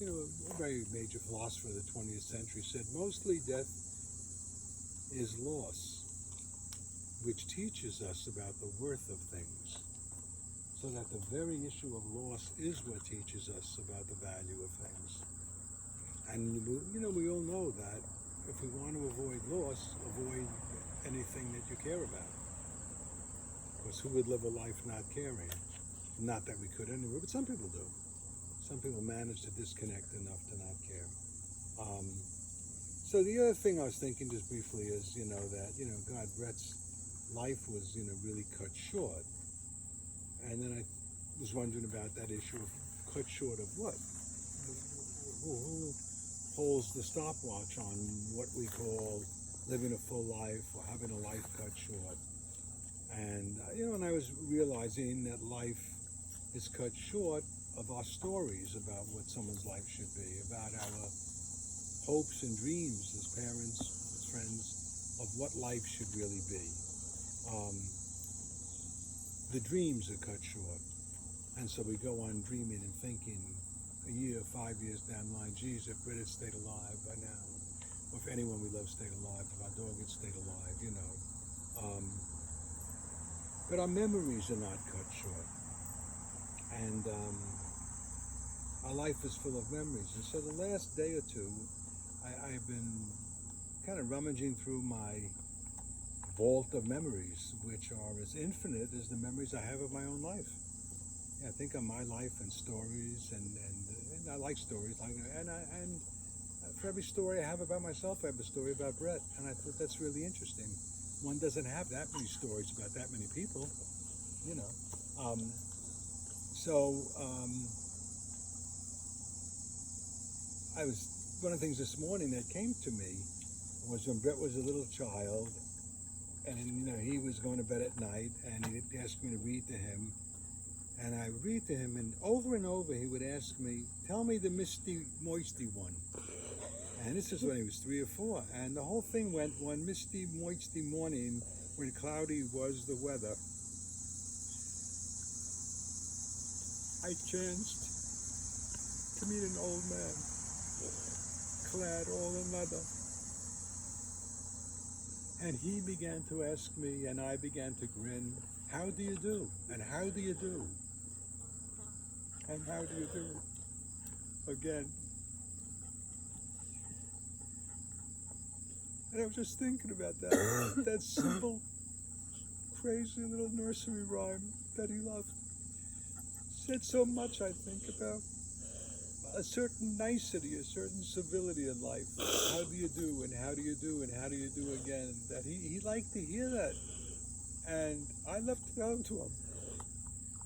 a very major philosopher of the 20th century, said mostly death is loss, which teaches us about the worth of things. So that the very issue of loss is what teaches us about the value of things. And we all know that if we want to avoid loss, avoid anything that you care about. Because who would live a life not caring? Not that we could anyway, but some people do. Some people manage to disconnect enough to not care. So the other thing I was thinking just briefly is, that, God, Brett's life was, really cut short. And then I was wondering about that issue of cut short of what? Who holds the stopwatch on what we call living a full life or having a life cut short? And, and I was realizing that life is cut short of our stories about what someone's life should be, about our hopes and dreams as parents, as friends, of what life should really be. The dreams are cut short. And so we go on dreaming and thinking a year, 5 years down the line, geez, if Britt had stayed alive by now, or if anyone we love stayed alive, if our dog had stayed alive, But our memories are not cut short. And our life is full of memories. And so the last day or two, I've been kind of rummaging through my vault of memories, which are as infinite as the memories I have of my own life. Yeah, I think of my life and stories, and I like stories. And for every story I have about myself, I have a story about Brett. And I thought that's really interesting. One doesn't have that many stories about that many people, one of the things this morning that came to me was when Brett was a little child, and he was going to bed at night, and he'd ask me to read to him, and I would read to him, and over he would ask me, tell me the misty, moisty one. And this is when he was 3 or 4, and the whole thing went one misty, moisty morning when cloudy was the weather. I chanced to meet an old man, clad all in leather. And he began to ask me, and I began to grin, how do you do? And how do you do? And how do you do? Again. And I was just thinking about that, that simple, crazy little nursery rhyme that he loved. Said so much, I think, about a certain nicety, a certain civility in life. How do you do, and how do you do, and how do you do again? That he liked to hear that. And I left it down to him.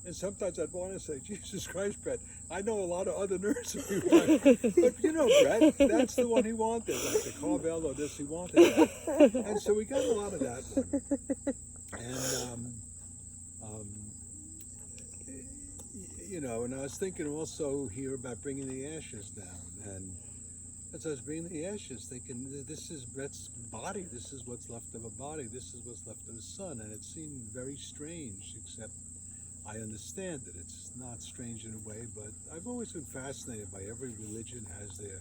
And sometimes I'd want to say, Jesus Christ, Brett, I know a lot of other nursery rhymes. But Brett, that's the one he wanted. Like the Carvel or this, he wanted that. And so we got a lot of that one. And, and I was thinking also here about bringing the ashes down. And as I was bringing the ashes, thinking, this is Brett's body. This is what's left of a body. This is what's left of a son. And it seemed very strange, except I understand it. It's not strange in a way, but I've always been fascinated by every religion has their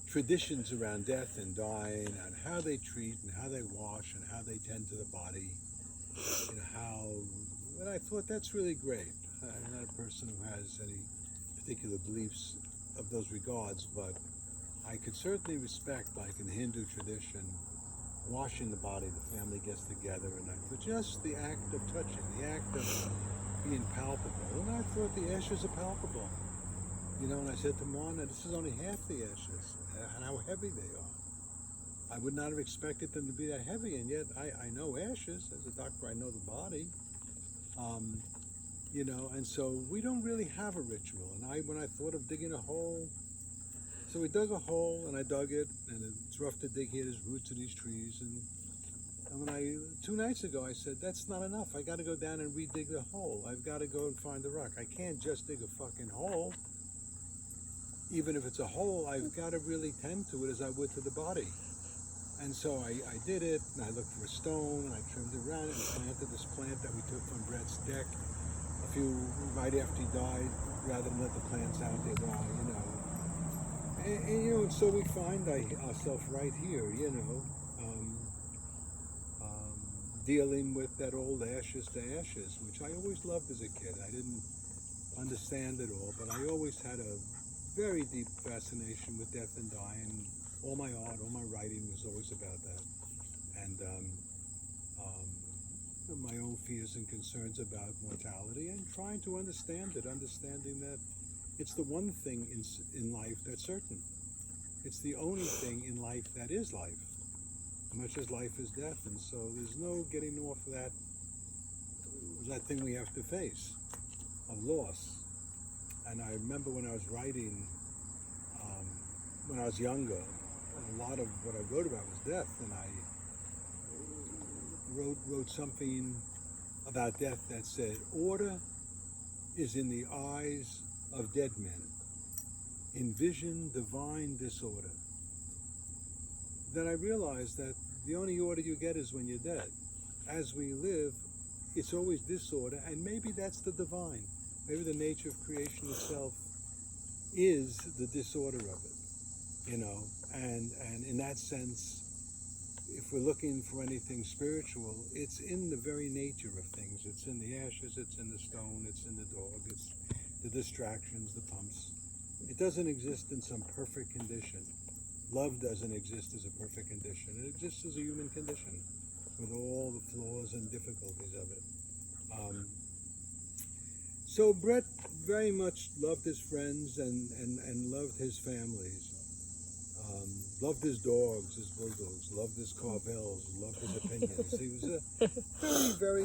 traditions around death and dying, and how they treat and how they wash and how they tend to the body. And I thought that's really great. I'm not a person who has any particular beliefs of those regards, but I could certainly respect, like in the Hindu tradition, washing the body, the family gets together, and for just the act of touching, the act of being palpable. And I thought the ashes are palpable. And I said to Mona, this is only half the ashes, and how heavy they are. I would not have expected them to be that heavy, and yet I know ashes. As a doctor, I know the body. And so we don't really have a ritual. And when I thought of digging a hole, so we dug a hole, and I dug it, and it's rough to dig here. There's roots of these trees, and when 2 nights ago, I said, that's not enough. I got to go down and redig the hole. I've got to go and find the rock. I can't just dig a fucking hole. Even if it's a hole, I've got to really tend to it as I would to the body. And so I did it, and I looked for a stone, and I trimmed it around it, and planted this plant that we took from Brett's deck right after he died, rather than let the plants out there die, So we find ourselves right here, um, um, dealing with that old ashes to ashes, which I always loved as a kid. I didn't understand it all, but I always had a very deep fascination with death and dying. All my art, all my writing was always about that. And my own fears and concerns about mortality and trying to understand it, understanding that it's the one thing in life that's certain. It's the only thing in life that is life, much as life is death. And so there's no getting off that thing we have to face of loss. And I remember when I was writing, when I was younger, a lot of what I wrote about was death, and I wrote something about death that said, "Order is in the eyes of dead men. Envision divine disorder." Then I realized that the only order you get is when you're dead. As we live, it's always disorder, and maybe that's the divine. Maybe the nature of creation itself is the disorder of it, and in that sense, if we're looking for anything spiritual, it's in the very nature of things. It's in the ashes, it's in the stone, it's in the dog, it's the distractions, the pumps. It doesn't exist in some perfect condition. Love doesn't exist as a perfect condition. It exists as a human condition with all the flaws and difficulties of it. So Brett very much loved his friends and loved his families. Loved his dogs, his bulldogs, loved his Carvels, loved his opinions. He was a very,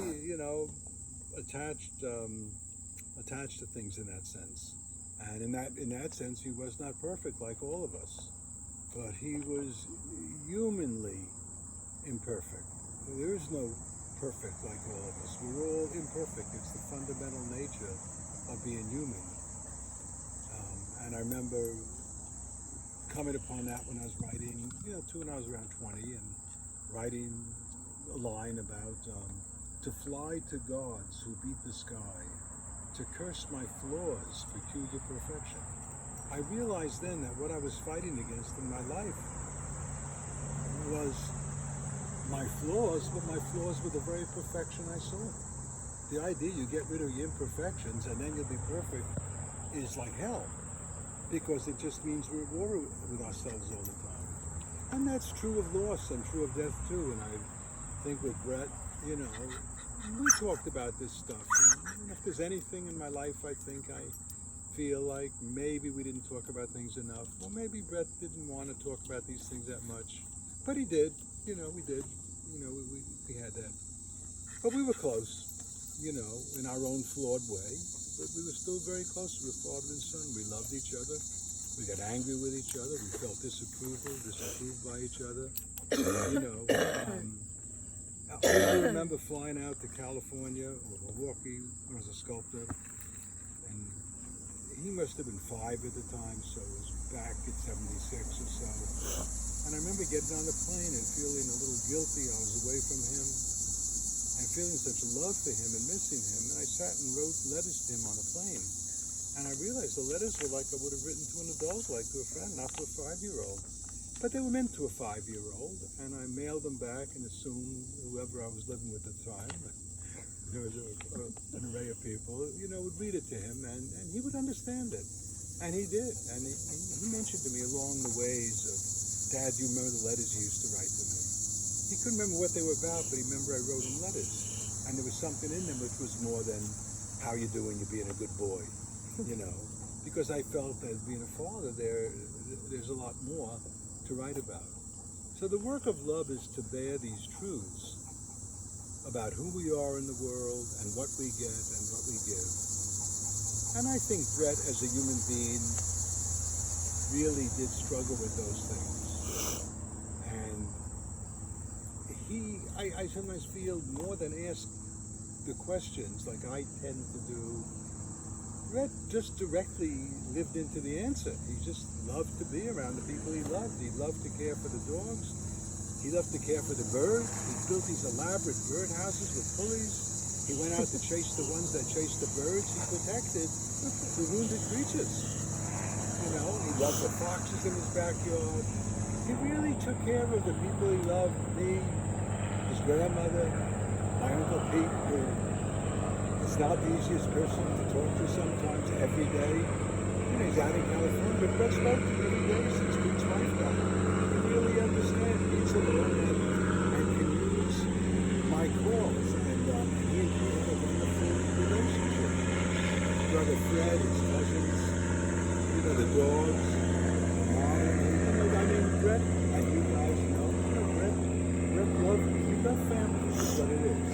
attached to things in that sense. And in that sense, he was not perfect like all of us, but he was humanly imperfect. There is no perfect like all of us. We're all imperfect. It's the fundamental nature of being human. And I remember coming upon that when I was writing, when I was around 20, and writing a line about to fly to gods who beat the sky, to curse my flaws, peculiar perfection. I realized then that what I was fighting against in my life was my flaws, but my flaws were the very perfection I saw. The idea you get rid of your imperfections and then you'll be perfect is like hell, because it just means we're at war with ourselves all the time. And that's true of loss and true of death too. And I think with Brett, we talked about this stuff. And if there's anything in my life I think I feel like maybe we didn't talk about things enough, or maybe Brett didn't want to talk about these things that much, but he did. We did. We had that. But we were close, in our own flawed way. But we were still very close. We were father and son. We loved each other. We got angry with each other. We felt disapproved by each other. I remember flying out to California or Milwaukee when I was a sculptor, and he must have been 5 at the time, so it was back at 76 or so. And I remember getting on the plane and feeling a little guilty. I was away from him and feeling such love for him and missing him. And I sat and wrote letters to him on the plane. And I realized the letters were like I would have written to an adult, like to a friend, not to a 5-year-old. But they were meant to a 5-year-old. And I mailed them back and assumed whoever I was living with at the time, there was an array of people, would read it to him and he would understand it. And he did. And he mentioned to me along the ways of, "Dad, do you remember the letters you used to write to me?" He couldn't remember what they were about, but he remembered I wrote him letters. And there was something in them which was more than, "How you doing? You're being a good boy," because I felt that being a father, there's a lot more to write about. So the work of love is to bear these truths about who we are in the world and what we get and what we give. And I think Brett, as a human being, really did struggle with those things. And I sometimes feel more than ask the questions like I tend to do. Brett just directly lived into the answer. He just loved to be around the people he loved. He loved to care for the dogs. He loved to care for the birds. He built these elaborate bird houses with pulleys. He went out to chase the ones that chased the birds. He protected the wounded creatures. You know, he loved the foxes in his backyard. He really took care of the people he loved, me, his grandmother, my Uncle Pete, who is not the easiest person to talk to sometimes every day. You know, he's out in California, but Brett spoke to me every day since Pete's wife died. He really understands Pete's alone and can use my calls. And he and Pete have a wonderful relationship. Brother Fred, his cousins, you know, the dogs, mom, you know, I mean, Brett, and you guys know, Brett loved, he loved family, is what it is.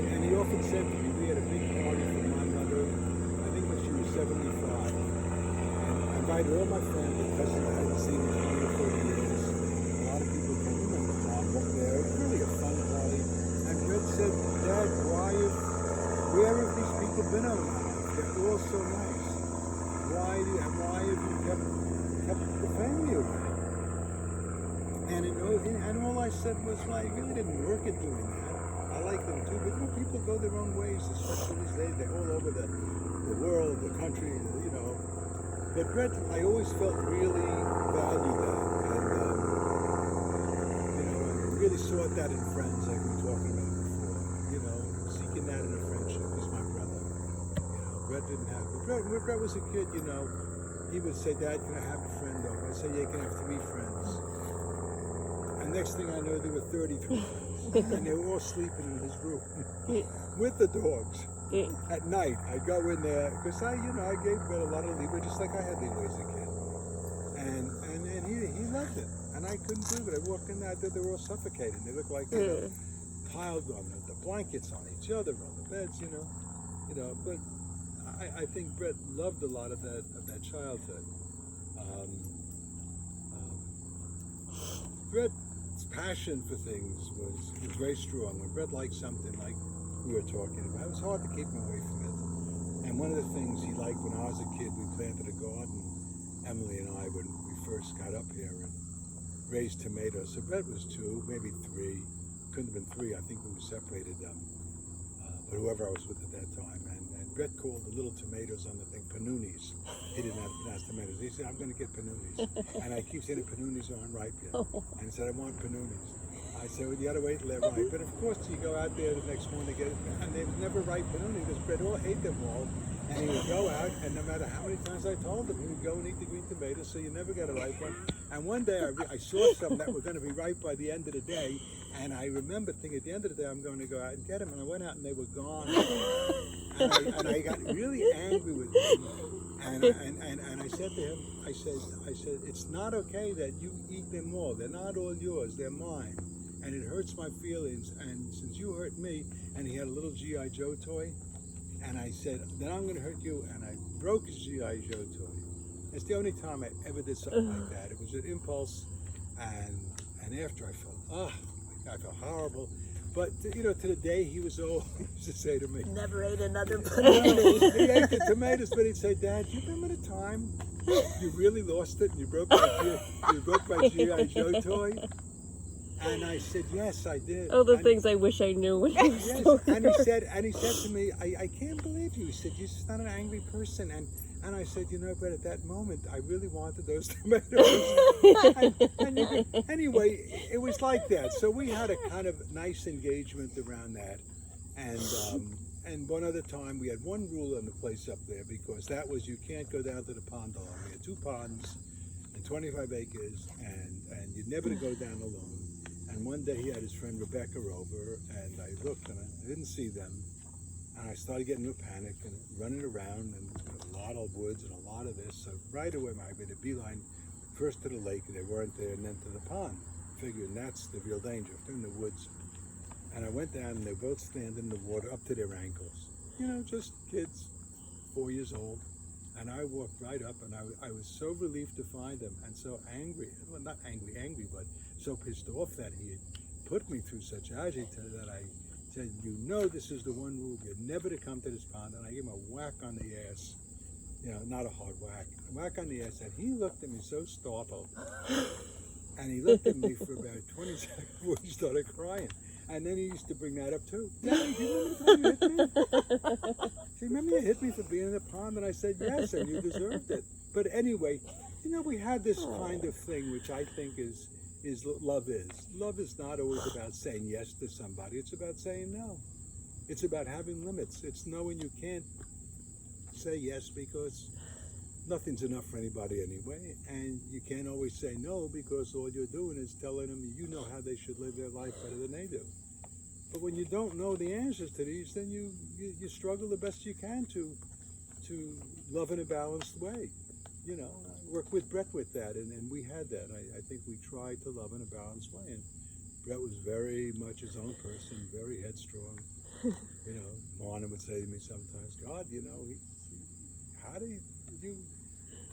And he often said to me, we had a big party for my mother, I think when she was 75. And I invited all my family, cousins I hadn't seen in 20 or 30 years. A lot of people came, remember Bob up there, it was really a fun party. And Brett said, Dad, where have these people been all my life? They're all so nice. Why have you kept the family away? And all I said was, well, I really didn't work at doing that. I like them too, but you know, people go their own ways, especially these days. They're all over the world, the country, you know. But Brett, I always felt really valued that, and you know, I really sought that in friends, like we were talking about before. You know, seeking that in a friendship. He's my brother. You know, Brett didn't have. When Brett was a kid, you know, he would say, Dad, can I have a friend over? I'd say, yeah, you can have 3 friends. And next thing I know, there were 33 friends. And they were all sleeping in his room with the dogs. At night, I'd go in there, because I gave Brett a lot of leeway, just like I had leeway as a kid. And he loved it. And I couldn't do it. I walked in there, they were all suffocating. They looked like, you know, piled on the blankets on each other, on the beds, you know. But I think Brett loved a lot of that childhood. Brett's passion for things was very strong. When Brett liked something, like we were talking about, it was hard to keep him away from it. And one of the things he liked when I was a kid, we planted a garden, Emily and I, when we first got up here, and raised tomatoes. So Brett was 2, maybe 3. Couldn't have been 3. I think we were separated. But whoever I was with at that time. And Brett called the little tomatoes on the thing panoonies. He didn't have pronounced tomatoes. He said, I'm going to get panoonies. And I keep saying the panoonies aren't ripe yet. And he said, I want panoonies. I said, well, you got to wait till they're ripe. But of course, you go out there the next morning to get it, and they never ripe panoonies because Brett all ate them all. And he would go out, and no matter how many times I told him, he would go and eat the green tomatoes, so you never got a ripe one. And one day I saw some that were going to be ripe by the end of the day, and I remember thinking at the end of the day I'm going to go out and get them, and I went out and they were gone. And I got really angry with him, and I said to him, I said, it's not okay that you eat them all. They're not all yours, they're mine. And it hurts my feelings, and since you hurt me, and he had a little G.I. Joe toy, and I said, then I'm going to hurt you, and I broke his G.I. Joe toy. It's the only time I ever did something like that. It was an impulse, and after I felt horrible. But, you know, to the day he was old, he used to say to me, never ate another panini. He ate the tomatoes, but he'd say, Dad, do you remember the time you really lost it and you broke my G.I. Joe toy? And I said, yes, I did. Oh, the things I wish I knew when I was still and he said to me, I can't believe you. He said, you're just not an angry person. And I said, you know, but at that moment, I really wanted those tomatoes. Anyway, it was like that. So we had a kind of nice engagement around that. And one other time, we had one rule on the place up there, because that was you can't go down to the pond alone. We had 2 ponds and 25 acres, and you're never to go down alone. And one day he had his friend Rebecca over, and I looked and I didn't see them. And I started getting into a panic and running around, and a lot of woods and a lot of this. So right away I made a beeline first to the lake, and they weren't there, and then to the pond, figuring that's the real danger, if they're in the woods. And I went down, and they both stand in the water up to their ankles. You know, just kids, 4 years old. And I walked right up, and I was so relieved to find them, and so angry, well, not angry, but so pissed off that he had put me through such agita that I said, you know, this is the one rule, you're never to come to this pond. And I gave him a whack on the ass, you know, not a hard whack, a whack on the ass, and he looked at me so startled. And he looked at me for about 20 seconds before he started crying. And then he used to bring that up too. Daddy, do you remember the time you hit me? Do you remember you hit me for being in the pond? And I said, yes, and you deserved it. But anyway, you know, we had this kind of thing, which I think is love is. Love is not always about saying yes to somebody. It's about saying no. It's about having limits. It's knowing you can't say yes because nothing's enough for anybody anyway, and you can't always say no because all you're doing is telling them you know how they should live their life better than they do. But when you don't know the answers to these, then you struggle the best you can to love in a balanced way. You know, work with Brett with that, and we had that. I think we tried to love in a balanced way, and Brett was very much his own person, very headstrong. You know, Lorna would say to me sometimes, God, you know,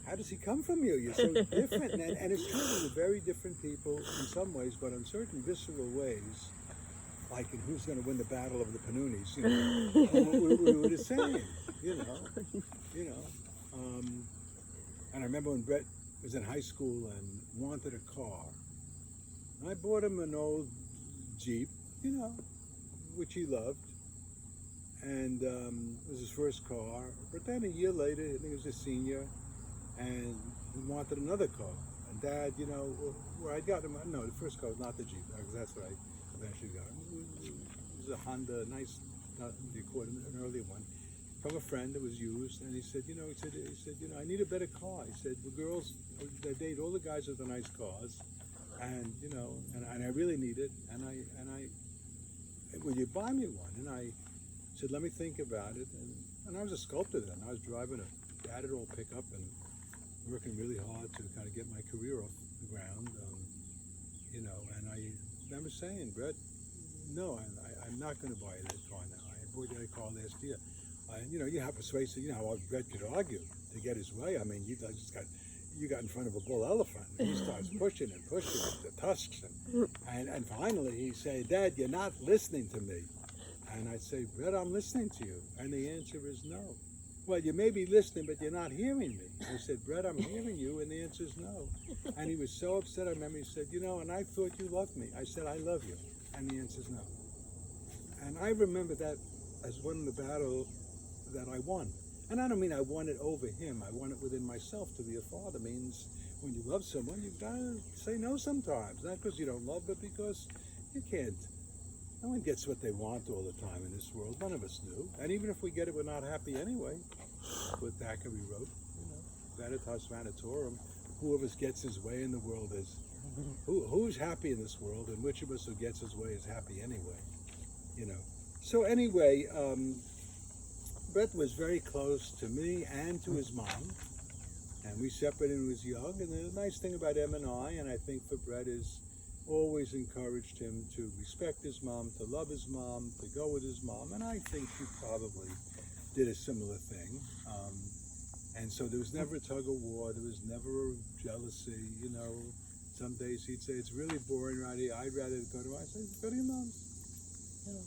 how does he come from you? You're so different. And it's true, we were very different people in some ways, but in certain visceral ways, like in Who's Going to Win the Battle of the Panunis, you know, we were the same, you know. And I remember when Brett was in high school and wanted a car. And I bought him an old Jeep, you know, which he loved. And it was his first car. But then a year later, I think he was a senior, and he wanted another car. And Dad, you know, where I got him, no, the first car was not the Jeep, because that's what I eventually got him. It was a Honda, nice, not an earlier one, from a friend that was used. And he said, you know, I need a better car. He said, the girls, they date all the guys with the nice cars, and you know, and I really need it. And I, will you buy me one? And I said, let me think about it. And I was a sculptor then. I was driving a battered old pickup and working really hard to kind of get my career off the ground, you know. And I remember saying, Brett, no, I'm not going to buy you that car now. I bought you that car last year. You know, you know how persuasive, you know how Brett could argue to get his way. I mean, you got in front of a bull elephant, and he starts pushing and pushing with the tusks, and finally he said, Dad, you're not listening to me. And I say, Brett, I'm listening to you. And the answer is no. Well, you may be listening, but you're not hearing me. I said, Brett, I'm hearing you, and the answer is no. And he was so upset. I remember he said, you know, and I thought you loved me. I said, I love you. And the answer is no. And I remember that as one of the battle that I won. And I don't mean I won it over him. I won it within myself. To be a father means when you love someone, you've got to say no sometimes. Not because you don't love, but because you can't. No one gets what they want all the time in this world. None of us do. And even if we get it, we're not happy anyway. What Thackeray wrote, you know, Vanitas Vanitorum. Who of us gets his way in the world is, who's happy in this world, and which of us who gets his way is happy anyway, you know. So anyway, Brett was very close to me and to his mom, and we separated when he was young. And the nice thing about Em and I think for Brett, is always encouraged him to respect his mom, to love his mom, to go with his mom, and I think she probably did a similar thing. And so there was never a tug of war, there was never a jealousy, you know. Some days he'd say, it's really boring right here, I'd rather go to, I said, go to your mom's, you know.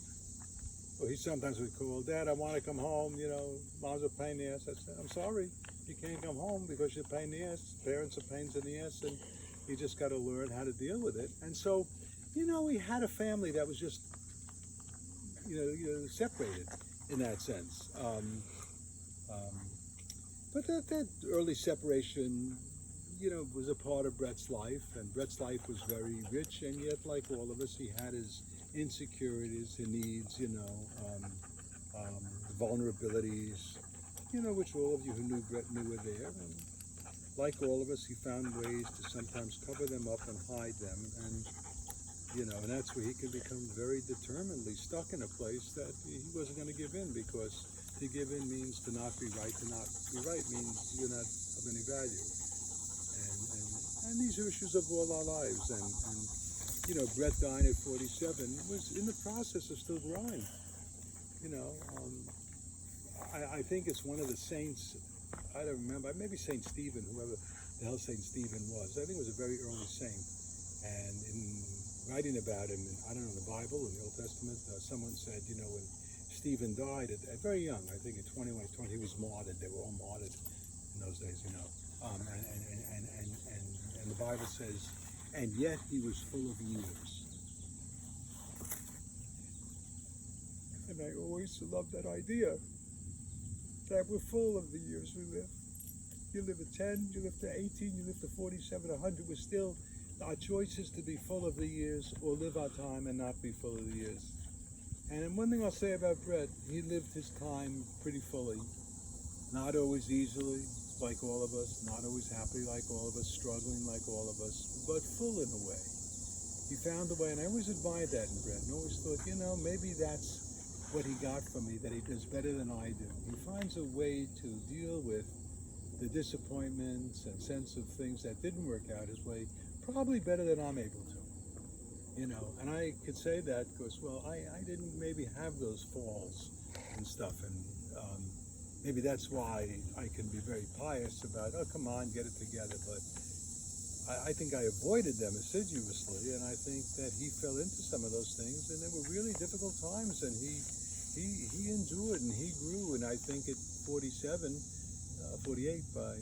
Or he sometimes would call, Dad, I want to come home, you know, mom's a pain in the ass. I said, I'm sorry, you can't come home because you're a pain in the ass. Parents are pains in the ass, and you just got to learn how to deal with it. And so, you know, we had a family that was just, you know separated in that sense. But that early separation, you know, was a part of Brett's life, and Brett's life was very rich, and yet, like all of us, he had his insecurities, his needs, you know, vulnerabilities, you know, which all of you who knew Brett knew were there. And like all of us, he found ways to sometimes cover them up and hide them, and you know, and that's where he could become very determinedly stuck in a place that he wasn't going to give in, because to give in means to not be right. To not be right means you're not of any value. And these are issues of all our lives. And you know, Brett dying at 47 was in the process of still growing. You know, I think it's one of the saints. I don't remember. Maybe Saint Stephen, whoever the hell Saint Stephen was. I think it was a very early saint. And in writing about him, I don't know, in the Bible, in the Old Testament, someone said, you know, when Stephen died at very young, I think at 20, when he was 20, he was martyred. They were all martyred in those days, you know. And the Bible says, and yet he was full of years. And I always loved that idea, that we're full of the years we live. you live to 10, you live to 18, you live to 47, 100. We're still, our choice is to be full of the years or live our time and not be full of the years. And one thing I'll say about Brett, he lived his time pretty fully. Not always easily, like all of us, not always happy like all of us, struggling like all of us, but full in a way. He found a way, and I always admired that in Brett, and always thought, maybe that's what he got from me, that he does better than I do. He finds a way to deal with the disappointments and sense of things that didn't work out his way, probably better than I'm able to. And I could say that because, well, I didn't maybe have those falls and stuff, and maybe that's why I can be very pious about, oh, come on, get it together, but I think I avoided them assiduously, and I think that he fell into some of those things, and they were really difficult times, and he endured, and he grew, and I think at 47, 48 by,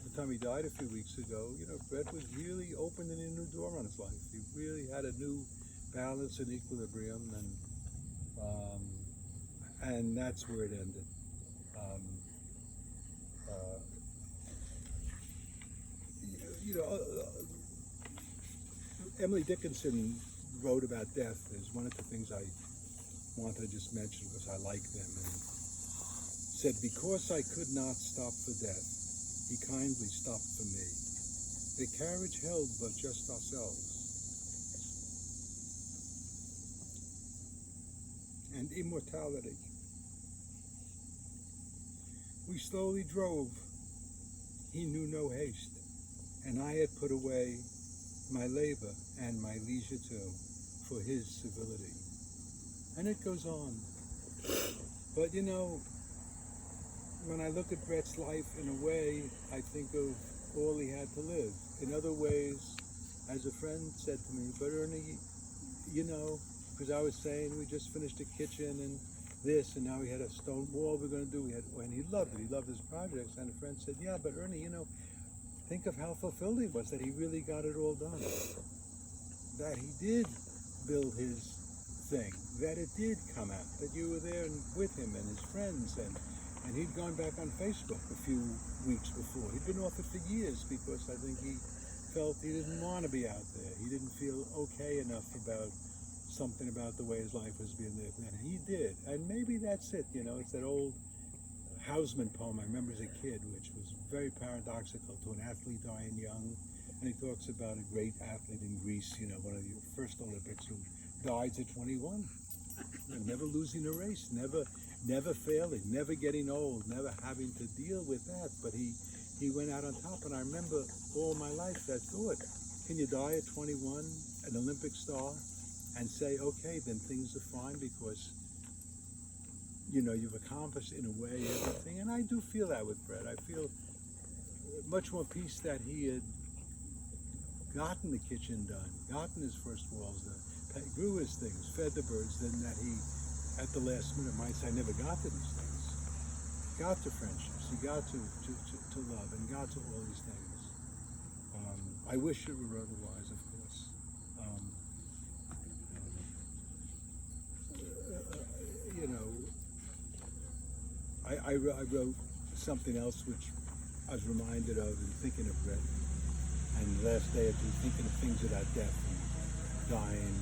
the time he died a few weeks ago, Brett was really opening a new door on his life. He really had a new balance and equilibrium, and that's where it ended. Emily Dickinson wrote about death is one of the things I wanted to just mention because I like them, and said, because I could not stop for death, he kindly stopped for me. The carriage held but just ourselves. And immortality. We slowly drove. He knew no haste, and I had put away my labor and my leisure too for his civility. And it goes on. But when I look at Brett's life, in a way, I think of all he had to live. In other ways, as a friend said to me, but Ernie, because I was saying we just finished a kitchen and this, and now we had a stone wall we're going to do. And he loved it. He loved his projects. And a friend said, yeah, but Ernie, think of how fulfilled he was, that he really got it all done. That he did build his thing. That it did come out. That you were there with him and his friends. And he'd gone back on Facebook a few weeks before. He'd been off it for years because I think he felt he didn't want to be out there. He didn't feel okay enough about something about the way his life was being lived. And he did. And maybe that's it, It's that old Hausman poem I remember as a kid, which was very paradoxical, to an athlete dying young. And he talks about a great athlete in Greece, one of the first Olympics, who died at 21. Never losing a race, never failing, never getting old, never having to deal with that. But he went out on top. And I remember all my life that thought, can you die at 21, an Olympic star, and say, okay, then things are fine because, you've accomplished in a way everything. And I do feel that with Brett. I feel much more peace that he had gotten the kitchen done, gotten his first walls done, grew his things, fed the birds, than that he, at the last minute, might say, I never got to these things. Got to friendships, he got to love, and got to all these things. I wish it were otherwise, of course. I wrote something else which I was reminded of in thinking of Brett. And the last day or two, thinking of things about death and dying.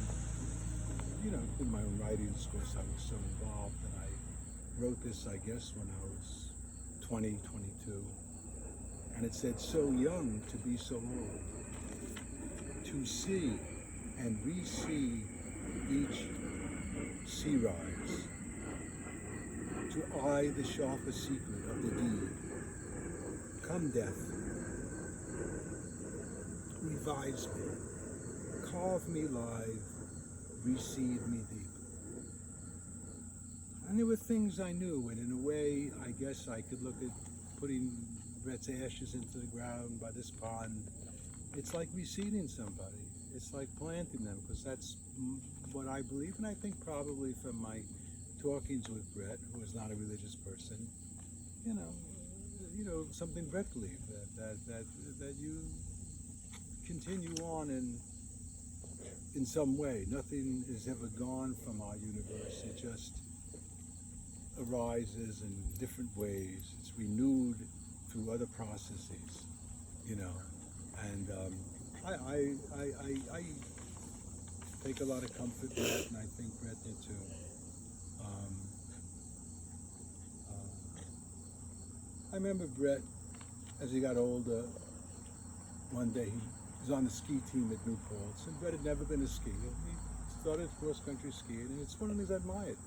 In my own writings, of course, I was so involved, and I wrote this, I guess, when I was 20, 22. And it said, so young to be so old, to see and re-see each sea rise, to eye the sharpest secret of the deed. Come, death, revise me, carve me live, reseed me deep. And there were things I knew, and in a way, I guess I could look at putting Brett's ashes into the ground by this pond. It's like reseeding somebody. It's like planting them, because that's what I believe, and I think probably from my talkings with Brett, who is not a religious person, something Brett believed, that you continue on in some way. Nothing is ever gone from our universe. It just arises in different ways. It's renewed through other processes, you know. And I take a lot of comfort in that, and I think Brett did too. Um, I remember Brett, as he got older, one day he was on the ski team at New Paltz, and Brett had never been a skier. He started cross-country skiing, and it's one of the things I admired.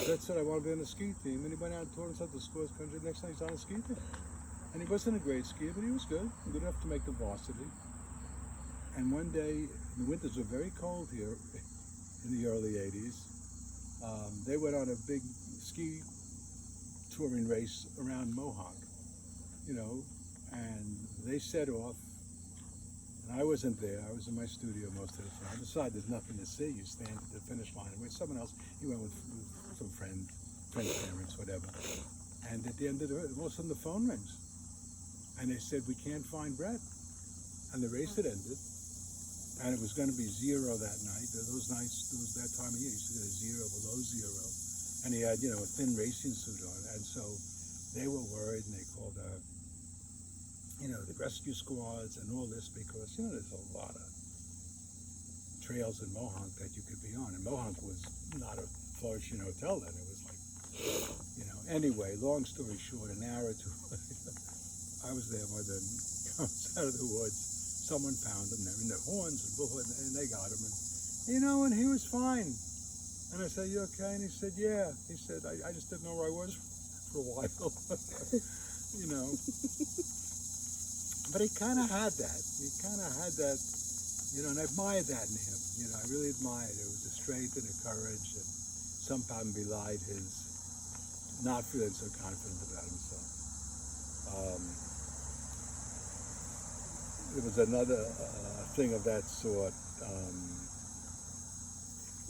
Brett said, I want to be on the ski team, and he went out and taught himself the cross-country. The next time he's on a ski team. And he wasn't a great skier, but he was good enough to make the varsity. And one day, the winters were very cold here in the early 80s. They went on a big ski touring race around Mohawk, you know, and they set off. And I wasn't there. I was in my studio most of the time. Besides, there's nothing to see. You stand at the finish line and wait. Someone else, he went with some friend's parents, whatever. And at the end of all of a sudden the phone rings. And they said, we can't find Brett. And the race had ended. And it was going to be 0 that night. Those nights, that time of year, you used to get a 0, below 0. And he had, you know, a thin racing suit on. And so they were worried, and they called, you know, the rescue squads and all this, because, you know, there's a lot of trails in Mohawk that you could be on. And Mohawk was not a flourishing hotel then. It was like, you know. Anyway, long story short, an hour or two later, I was there when they comes out of the woods. Someone found him there in their horns and bullhorn, and they got him. And, you know, and he was fine. And I said, you okay? And he said, yeah. He said, I just didn't know where I was for a while. You know. But he kind of had that. He kind of had that, you know, and I admired that in him. You know, I really admired it. It was a strength and a courage, and sometimes belied his not feeling so confident about himself. There was another thing of that sort.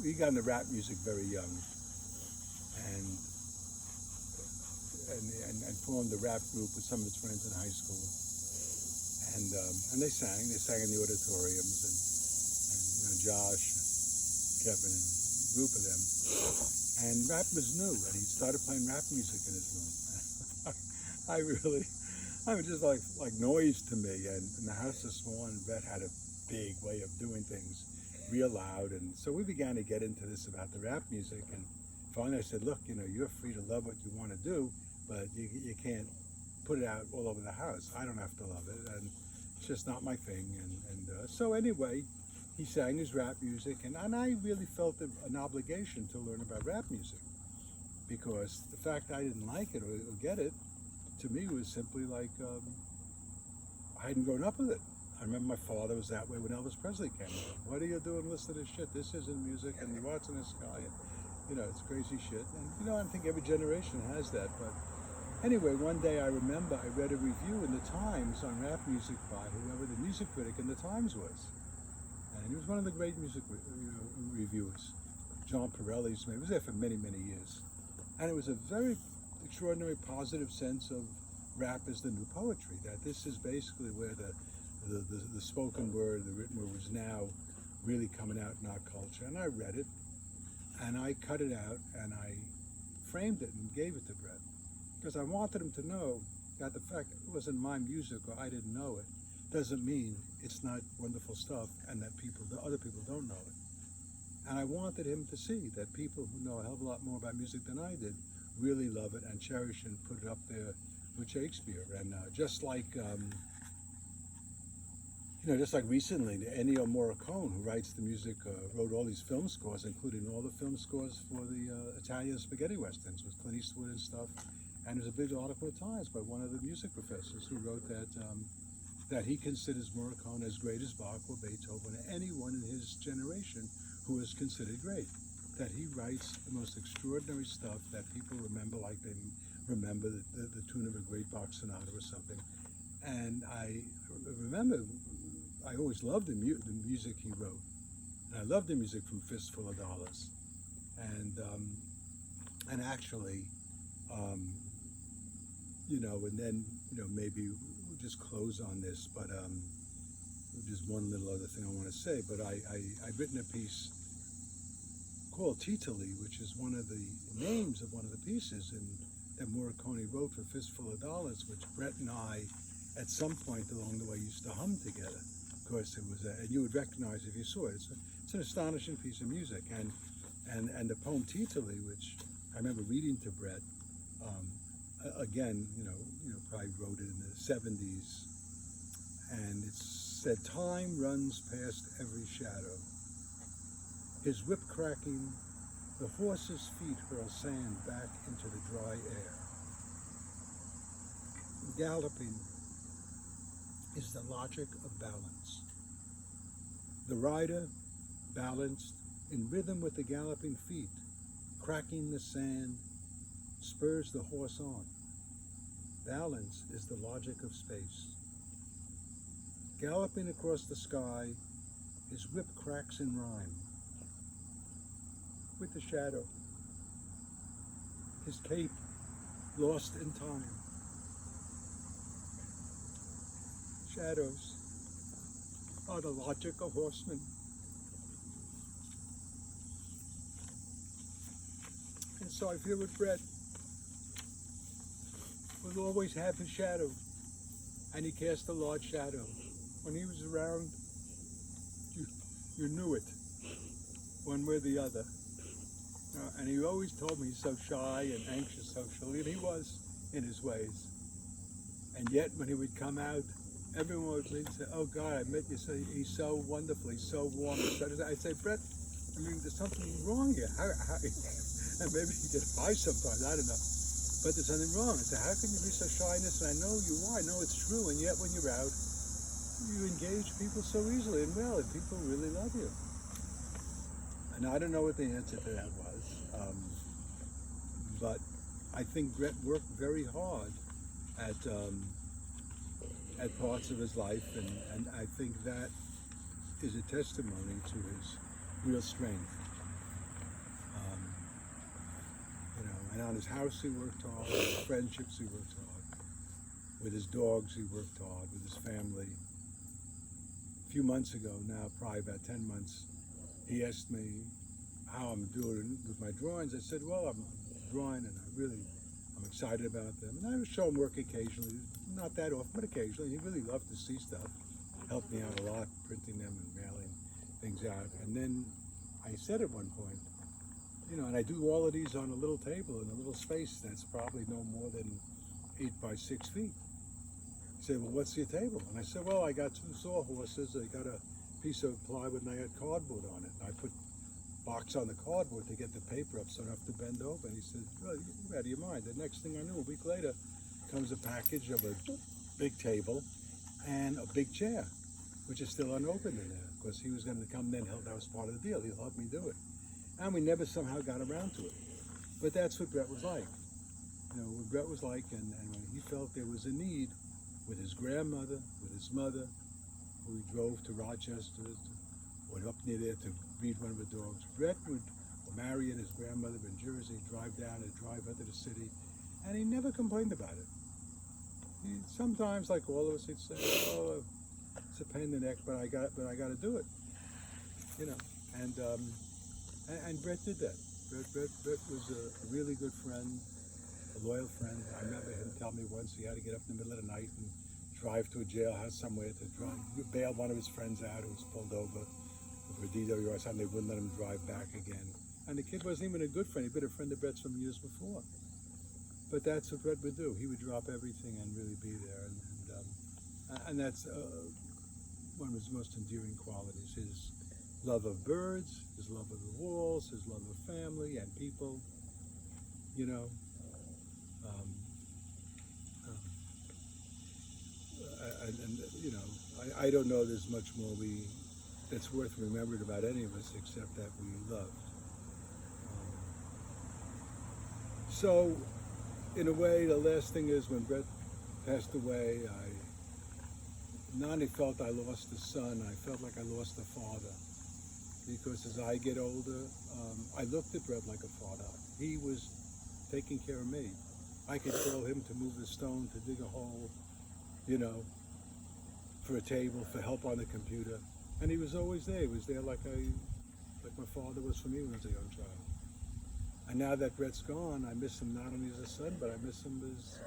We got into rap music very young, and formed a rap group with some of his friends in high school. And they sang in the auditoriums, and you know, Josh, Kevin, and a group of them. And rap was new, and he started playing rap music in his room. I was just like noise to me, and the house is small, and Brett had a big way of doing things real loud, and so we began to get into this about the rap music, and finally I said, look, you know, you're free to love what you want to do, but you can't put it out all over the house. I don't have to love it, and it's just not my thing, and so anyway, he sang his rap music, and I really felt an obligation to learn about rap music, because the fact I didn't like it or get it, to me was simply like, I hadn't grown up with it. I remember my father was that way when Elvis Presley came out. What are you doing listening to this shit? This isn't music, and you're watching this guy, and, you know, it's crazy shit. And, you know, I think every generation has that, but anyway, one day I remember I read a review in the Times on rap music by whoever the music critic in the Times was. And he was one of the great music reviewers. John Pirelli's man. He was there for many, many years. And it was a very extraordinary positive sense of rap as the new poetry, that this is basically where the spoken word, the written word was now really coming out in our culture. And I read it, and I cut it out, and I framed it and gave it to Brett, because I wanted him to know that the fact it wasn't my music or I didn't know it doesn't mean it's not wonderful stuff, and that other people don't know it. And I wanted him to see that people who know a hell of a lot more about music than I did really love it and cherish it and put it up there with Shakespeare. And just like recently, Ennio Morricone, who writes the music, wrote all these film scores, including all the film scores for the Italian spaghetti westerns with Clint Eastwood and stuff. And there's a big article at Times by one of the music professors who wrote that he considers Morricone as great as Bach or Beethoven or anyone in his generation who is considered great. That he writes the most extraordinary stuff that people remember, like they remember the tune of a great Bach sonata or something. And I remember, I always loved the music he wrote. And I loved the music from Fistful of Dollars. And actually, you know, and then, you know, maybe we'll just close on this, but just one little other thing I want to say, but I've written a piece called Titoli, which is one of the names of one of the pieces in that Morricone wrote for Fistful of Dollars, which Brett and I, at some point along the way, used to hum together. Of course, it was, and you would recognize if you saw it. It's an astonishing piece of music, and the poem Titoli, which I remember reading to Brett. Again, probably wrote it in the 70s, and it said, "Time runs past every shadow. His whip cracking, the horse's feet hurl sand back into the dry air. Galloping is the logic of balance. The rider, balanced in rhythm with the galloping feet, cracking the sand, spurs the horse on. Balance is the logic of space. Galloping across the sky, his whip cracks in rhyme with the shadow, his cape lost in time. Shadows are the logic of horsemen." And so I feel with Brett, will always have his shadow, and he cast a large shadow. When he was around, you knew it, one way or the other. And he always told me he's so shy and anxious socially, and he was in his ways. And yet, when he would come out, everyone would say, "Oh God, I met you. So he's so wonderful. He's so warm." I'd say, "Brett, I mean, there's something wrong here. How and maybe he gets high sometimes. I don't know. But there's something wrong." I said, "How can you be so shy in this?" And I know you are. I know it's true. And yet, when you're out, you engage people so easily and well, and people really love you. And I don't know what the answer to that was. But I think Brett worked very hard at parts of his life, and I think that is a testimony to his real strength. And on his house he worked hard, with his friendships he worked hard, with his dogs he worked hard, with his family. A few months ago now, probably about 10 months, he asked me how I'm doing with my drawings. I said, "Well, I'm drawing and I'm excited about them." And I would show him work occasionally, not that often, but occasionally. He really loved to see stuff, helped me out a lot, printing them and mailing things out. And then I said at one point, and I do all of these on a little table in a little space that's probably no more than 8 by 6 feet. He said, "Well, what's your table?" And I said, "Well, I got 2 sawhorses. I got a piece of plywood and I got cardboard on it. And I put box on the cardboard to get the paper up so I don't have to bend over." And he said, "Well, you're out of your mind." The next thing I knew, a week later, comes a package of a big table and a big chair, which is still unopened in there, because he was going to come then. That was part of the deal. He'll help me do it. And we never somehow got around to it. But that's what Brett was like. What Brett was like, and when he felt there was a need, with his grandmother, with his mother, who he drove to Rochester, or up near there to breed one of the dogs. Brett would, or Marion, his grandmother in Jersey, drive down and drive into the city, and he never complained about it. He sometimes, like all of us, he'd say, "Oh, it's a pain in the neck, but I got to do it," And Brett did that. Brett was a really good friend, a loyal friend. I remember him telling me once he had to get up in the middle of the night and drive to a jailhouse somewhere to bail one of his friends out who was pulled over for DWI or something. They wouldn't let him drive back again. And the kid wasn't even a good friend. He'd been a friend of Brett's from years before. But that's what Brett would do. He would drop everything and really be there. And that's one of his most endearing qualities, his love of birds, his love of the walls, his love of family and people, I don't know there's much more that's worth remembering about any of us except that we loved. So, in a way, the last thing is when Brett passed away, I not only felt I lost a son, I felt like I lost a father. Because as I get older, I looked at Brett like a father. He was taking care of me. I could tell him to move the stone, to dig a hole, for a table, for help on the computer. And he was always there. He was there like my father was for me when I was a young child. And now that Brett's gone, I miss him not only as a son, but I miss him as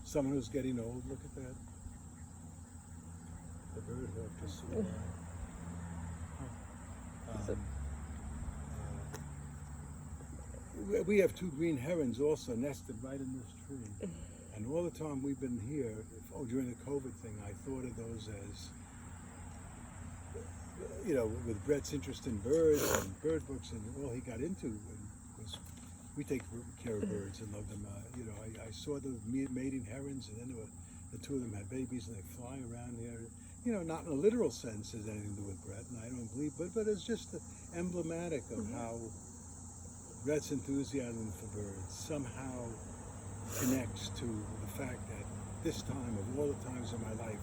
someone who's getting old. Look at that. The bird hawk just flew by. We have 2 green herons also nested right in this tree. And all the time we've been here, during the COVID thing, I thought of those as, with Brett's interest in birds and bird books and all he got into, was we take care of birds and love them. I saw the mating herons, and then the 2 of them had babies, and they fly around here. Not in a literal sense has anything to do with Brett, and I don't believe, but it's just emblematic of how Brett's enthusiasm for birds somehow connects to the fact that this time, of all the times in my life,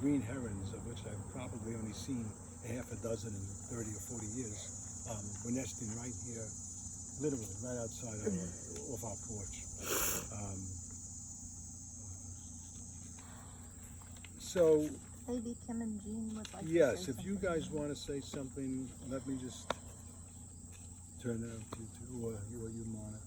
green herons, of which I've probably only seen a half a dozen in 30 or 40 years, were nesting right here, literally right outside off our porch. So, Maybe Kim and Jean would like to yes, say if you something. guys want to say something, let me just turn it over to you two, or you, Mona.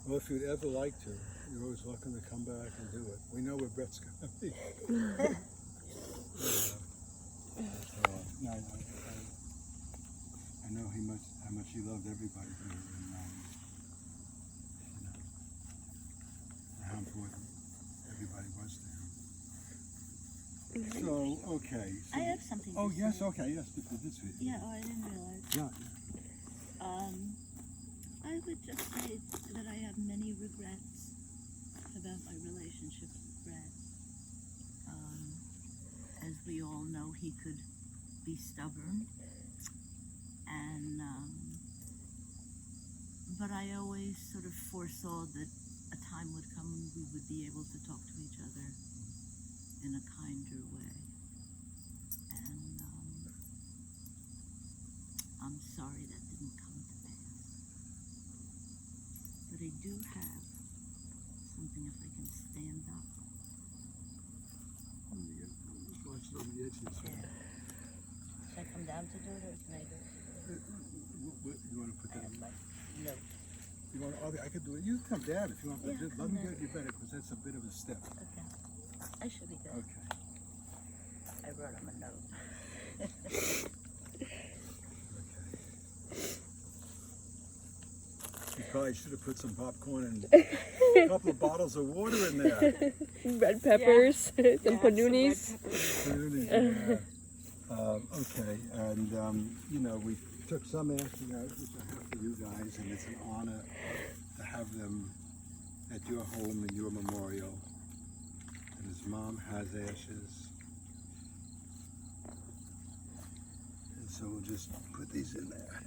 Well, if you'd ever like to, you're always welcome to come back and do it. We know where Brett's going to be. I know how much he loved everybody here, and how important everybody was to him. So, okay. So, I have something to oh, say. yes, okay, yes, this video. Yeah, oh, I didn't realize. Yeah. I would just say that I have many regrets about my relationship with Brett. As we all know, he could be stubborn, and but I always sort of foresaw that a time would come when we would be able to talk to each other in a kinder way. And I'm sorry that didn't come to pass. But I do have something, if I can stand up. Watch it over the edge. Should I come down to do it, or can I do it? You want to put that in? No. You want? I could do it. You can come down if you want. But Yeah, let come me down. get you better, because that's a bit of a step. Okay. I should be good. Okay. I wrote him a note. You probably should have put some popcorn and a couple of bottles of water in there. Red peppers, some panoonies. Okay, and we took some ashes out, which I have for you guys, and it's an honor to have them at your home in your memorial. And his mom has ashes. And so we'll just put these in there.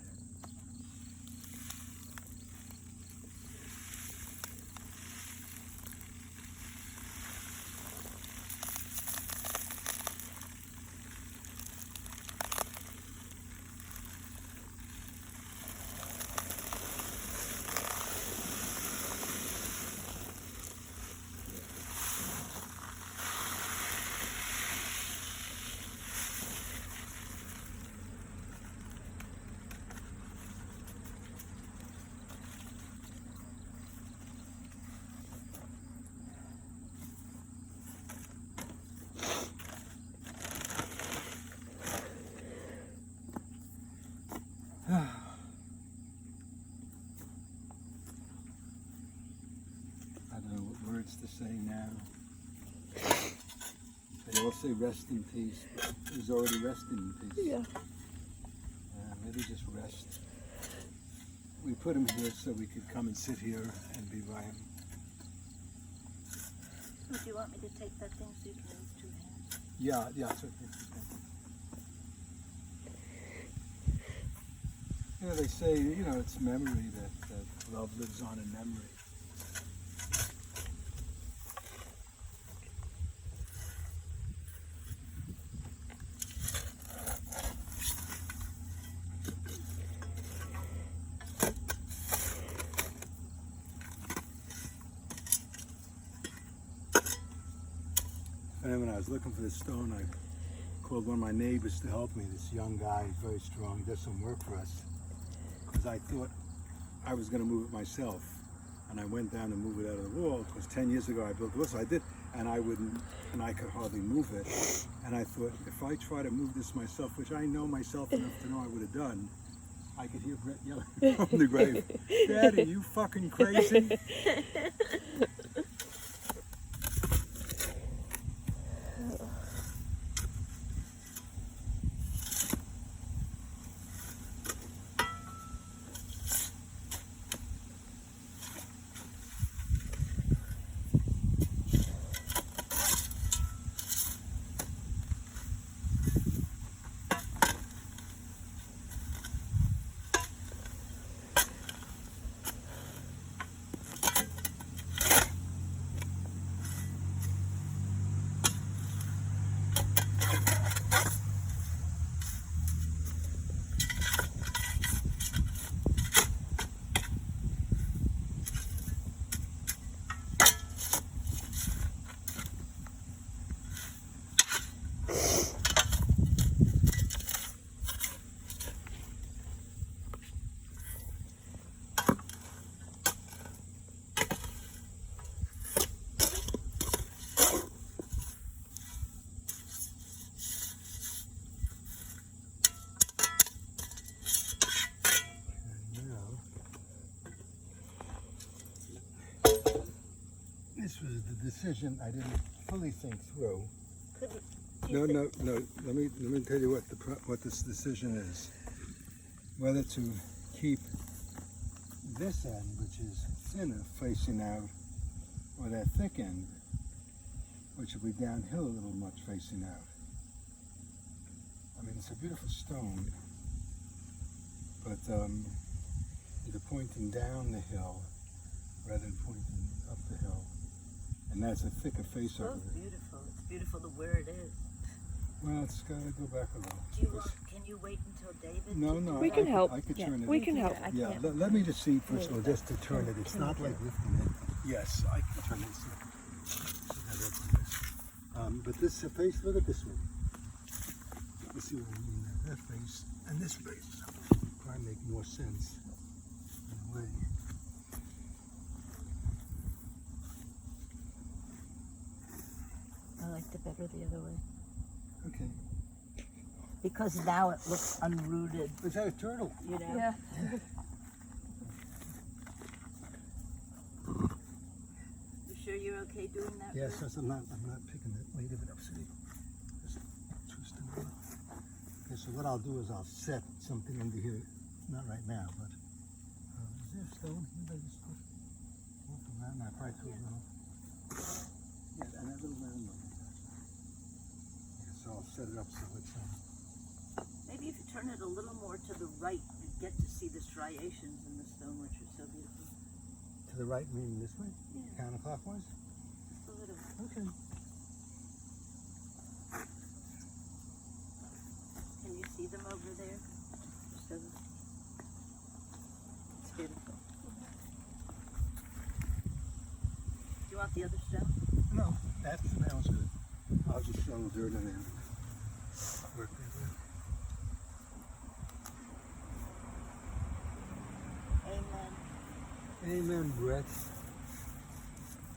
I don't know what words to say now. They all say rest in peace, but he's already resting in peace. Yeah. Maybe just rest. We put him here so we could come and sit here and be by him. Would you want me to take that thing so you can use 2 hands? Yeah, it's okay. They say, it's memory that love lives on in memory. And then when I was looking for this stone, I called one of my neighbors to help me. This young guy, very strong, he does some work for us. Because I thought I was going to move it myself. And I went down to move it out of the wall, because 10 years ago I built the wall, so I did, and I could hardly move it. And I thought, if I try to move this myself, which I know myself enough to know I would have done, I could hear Brett yelling from the grave, "Daddy, you fucking crazy?" This was the decision I didn't fully think through. No. Let me tell you what this decision is. Whether to keep this end, which is thinner, facing out, or that thick end, which will be downhill a little much, facing out. I mean, it's a beautiful stone, but either pointing down the hill rather than pointing up the hill. And that's a thicker face over Both it. beautiful. It's beautiful to where it is. Well, it's got to go back a little. Do you want? Can you wait until David? No, We can help. I could Yeah. turn it. We can help. Yeah, let me just see first of all, just to turn it. It's not like lifting it. Yes, I can turn this. But this face, look at this one. You see what I mean? That face and this face probably make more sense in a way. I liked it better the other way. Okay. Because now it looks unrooted. Is that a turtle? You know. Yeah. You sure you're okay doing that? Yes, Bert? I'm not picking the weight of it up. See, just twisting it up. Okay, so what I'll do is I'll set something under here. Not right now, but is there a stone here that I just put off of that? And I probably threw it off. Yeah, and that little round one. Yeah, so I'll set it up so it's Maybe if you turn it a little more to the right, you get to see the striations in the stone, which are so beautiful. to the right, meaning this way, Yeah, counterclockwise. just a little. Okay. Can you see them over there? Just a, it's beautiful. Do you want the other stone? No, that smells good. I'll just throw the dirt in there. Work right there. Amen. Amen, Brett.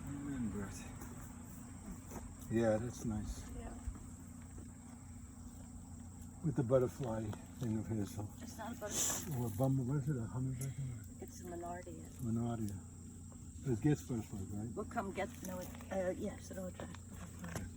Amen, Brett. Yeah, that's nice. Yeah. With the butterfly thing of his, It's not a butterfly. or a what is it, a hummingbird? It's a Menardia. Monadia. It gets butterflies, right? We'll come get, no, it, yes, it'll attract butterflies.